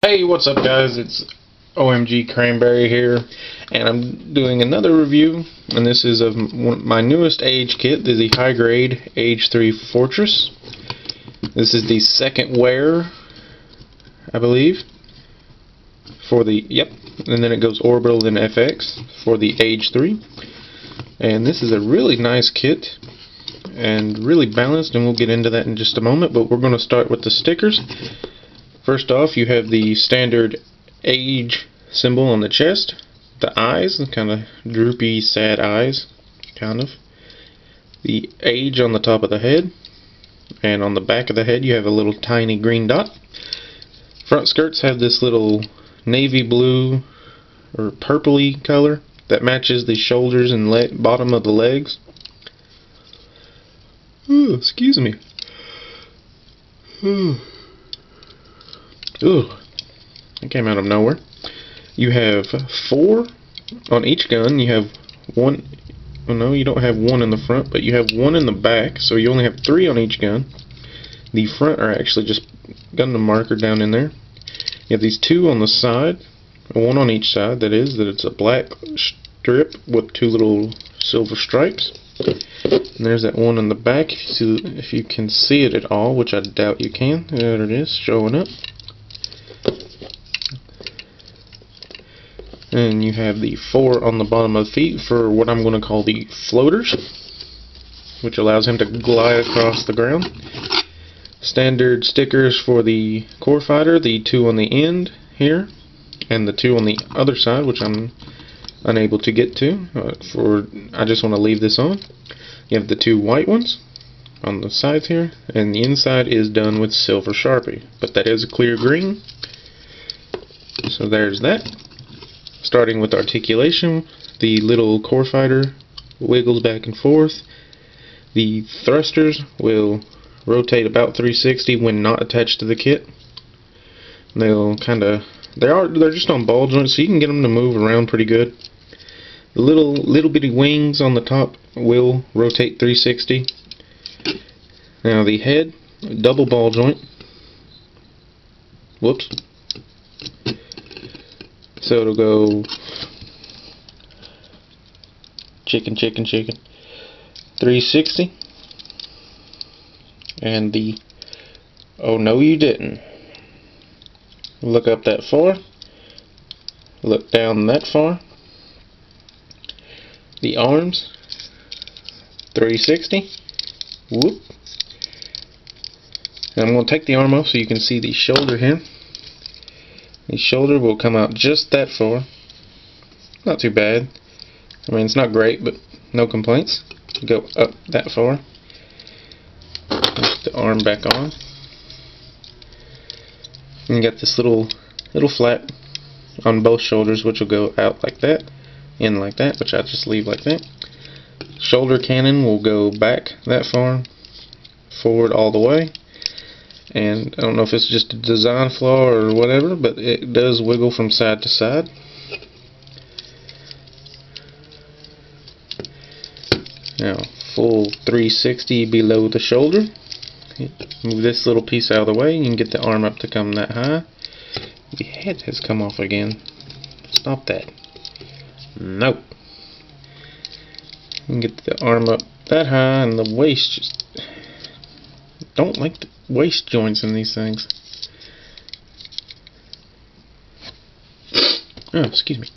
Hey, what's up guys? It's OMG Cranberry here, and I'm doing another review, and this is of my newest age kit, the high grade Age 3 Fortress. This is the second wear, I believe, for the, and then it goes Orbital and FX for the Age 3. And this is a really nice kit, and really balanced, and we'll get into that in just a moment, but we're going to start with the stickers. First off, you have the standard age symbol on the chest, the eyes, kind of droopy, sad eyes, kind of. The age on the top of the head, and on the back of the head you have a little tiny green dot. Front skirts have this little navy blue or purpley color that matches the shoulders and bottom of the legs. Ooh, excuse me. Ooh, it came out of nowhere. You have 4 on each gun. You have 1. Oh no, you don't have 1 in the front, but you have 1 in the back, so you only have 3 on each gun. The front are actually just gun the marker down in there. You have these 2 on the side, 1 on each side. That it's a black strip with 2 little silver stripes. And there's that 1 in the back. If you can see it at all, which I doubt you can. There it is, showing up. And you have the 4 on the bottom of the feet for what I'm going to call the floaters, which allows him to glide across the ground. Standard stickers for the core fighter, the 2 on the end here, and the 2 on the other side, which I'm unable to get to. I just want to leave this on. You have the 2 white ones on the sides here, and the inside is done with silver Sharpie, but that is a clear green. So there's that. Starting with articulation, the little core fighter wiggles back and forth. The thrusters will rotate about 360 when not attached to the kit. They're just on ball joints, so you can get them to move around pretty good. The little bitty wings on the top will rotate 360. Now the head, double ball joint. Whoops. So it'll go chicken 360, and the oh no you didn't, look up that far, look down that far. The arms 360. Whoop. And I'm going to take the arm off so you can see the shoulder here. The shoulder will come out just that far. Not too bad. I mean, it's not great, but no complaints. Go up that far. Put the arm back on. And you got this little flap on both shoulders, which will go out like that, in like that, which I just leave like that. Shoulder cannon will go back that far, forward all the way. And I don't know if it's just a design flaw or whatever, but it does wiggle from side to side. Now, full 360 below the shoulder. Move this little piece out of the way. You can get the arm up to come that high. The head has come off again. Stop that. Nope. You can get the arm up that high, and the waist just... Don't like the waist joints in these things. Oh, excuse me.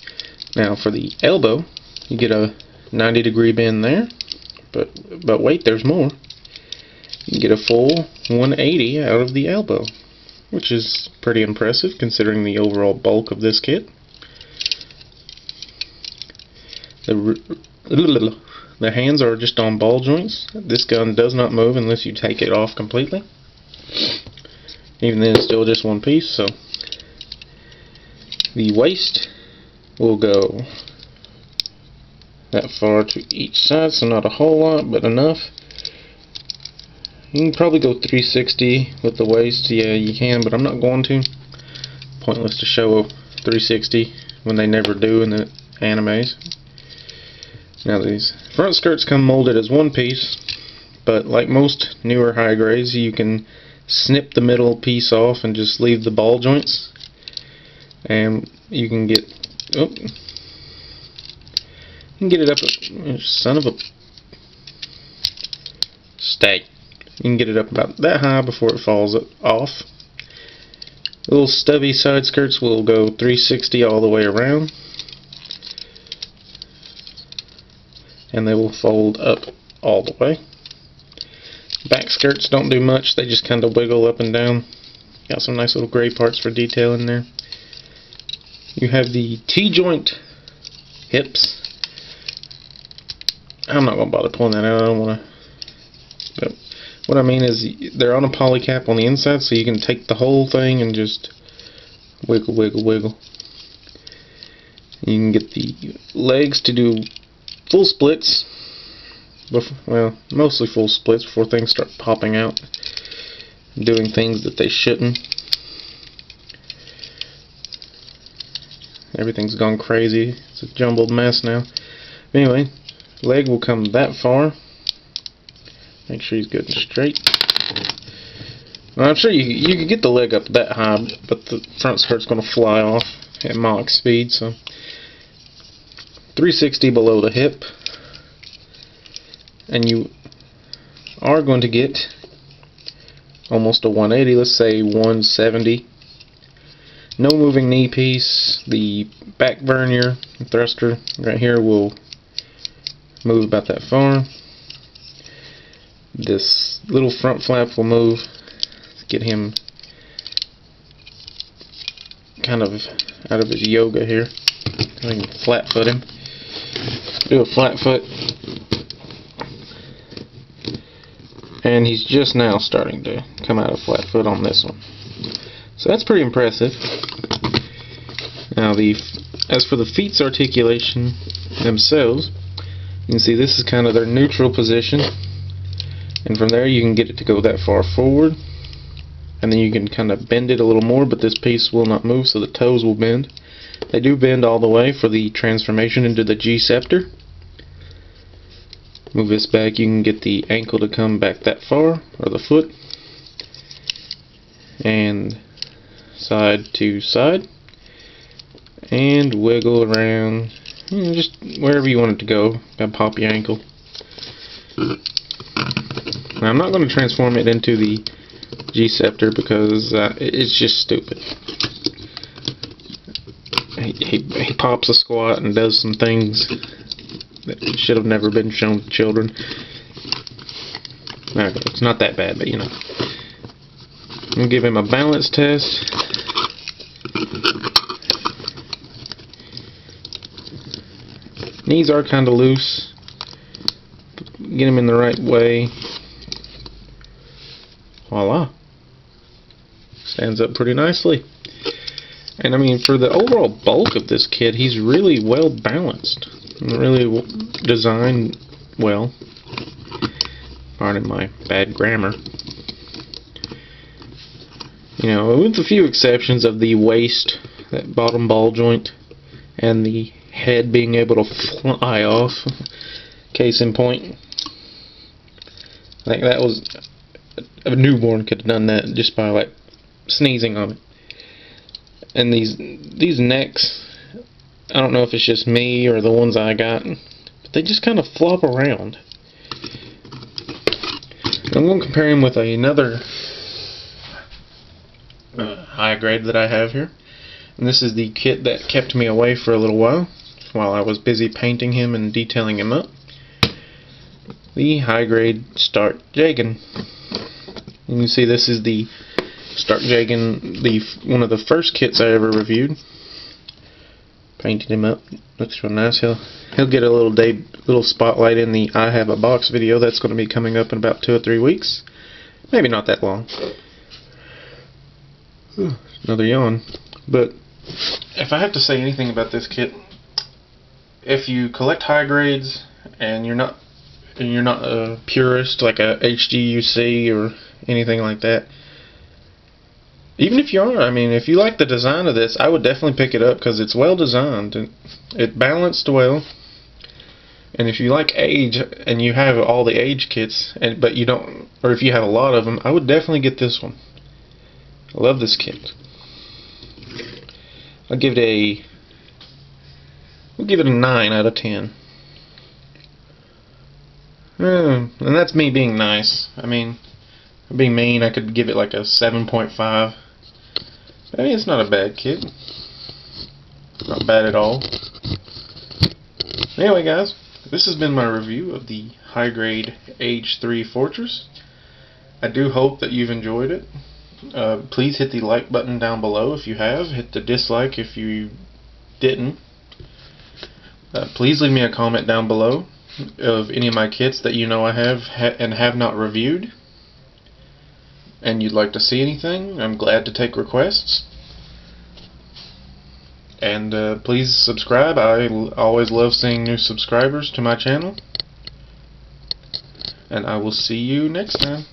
Now for the elbow, you get a 90-degree bend there, but wait, there's more. You can get a full 180 out of the elbow, which is pretty impressive considering the overall bulk of this kit. The hands are just on ball joints. This gun does not move unless you take it off completely. Even then, it's still just one piece. So the waist will go that far to each side, so not a whole lot, but enough. You can probably go 360 with the waist. Yeah, you can, but I'm not going to. Pointless to show a 360 when they never do in the animes. Now these front skirts come molded as one piece, but like most newer high grades, you can snip the middle piece off and just leave the ball joints. and you can get it up, son of a steak. You can get it up about that high before it falls off. The little stubby side skirts will go 360 all the way around, and they will fold up all the way. Back skirts don't do much, they just kind of wiggle up and down. Got some nice little gray parts for detail in there. You have the T-joint hips. I'm not going to bother pulling that out, I don't want to. But what I mean is they're on a poly cap on the inside, so you can take the whole thing and just wiggle, wiggle, wiggle. You can get the legs to do full splits. Well, mostly full splits before things start popping out, doing things that they shouldn't. Everything's gone crazy. It's a jumbled mess now. Anyway, leg will come that far. Make sure he's good and straight. Well, I'm sure you can get the leg up that high, but the front skirt's going to fly off at Mach speed. So 360 below the hip. And you are going to get almost a 180, let's say 170. No moving knee piece. The back vernier thruster right here will move about that far. This little front flap will move. Let's get him kind of out of his yoga here. I can flat foot him. Do a flat foot. And he's just now starting to come out of flat foot on this one. So that's pretty impressive. Now as for the feet's articulation themselves, you can see this is kind of their neutral position. And from there you can get it to go that far forward. And then you can kind of bend it a little more, but this piece will not move, so the toes will bend. They do bend all the way for the transformation into the G-Scepter. Move this back, you can get the ankle to come back that far, or the foot, and side to side, and wiggle around, just wherever you want it to go. Gotta pop your ankle. Now I'm not going to transform it into the G-Scepter because it's just stupid. He pops a squat and does some things that should have never been shown to children. Okay, it's not that bad, but you know. I'm going to give him a balance test. Knees are kind of loose. Get him in the right way. Voila. Stands up pretty nicely. And I mean, for the overall bulk of this kit, he's really well balanced. Really designed well. Pardon my bad grammar. You know, with a few exceptions of the waist, that bottom ball joint, and the head being able to fly off. Case in point, I think that was a newborn could have done that just by like sneezing on it. And these necks, I don't know if it's just me or the ones I got, but they just kind of flop around. I'm going to compare him with another high grade that I have here. And this is the kit that kept me away for a little while I was busy painting him and detailing him up. The high grade Stark Jagan. You can see this is the Stark Jagan, one of the first kits I ever reviewed. Painted him up. Looks real nice. He'll get a little spotlight in the I Have a Box video that's going to be coming up in about 2 or 3 weeks. Maybe not that long. Another yawn. But if I have to say anything about this kit, if you collect high grades and you're not a purist like a HGUC or anything like that, even if you are, I mean, if you like the design of this, I would definitely pick it up because it's well designed and it balanced well. And if you like age and you have all the age kits, but you don't, or if you have a lot of them, I would definitely get this one. I love this kit. I'll give it we'll give it a 9 out of 10. And that's me being nice. I mean, being mean, I could give it like a 7.5. I mean, it's not a bad kit. Not bad at all. Anyway, guys, this has been my review of the high grade Age 3 Fortress. I do hope that you've enjoyed it. Please hit the like button down below if you have. Hit the dislike if you didn't. Please leave me a comment down below of any of my kits that you know I have and have not reviewed, and you'd like to see anything. I'm glad to take requests. And please subscribe. I always love seeing new subscribers to my channel. And I will see you next time.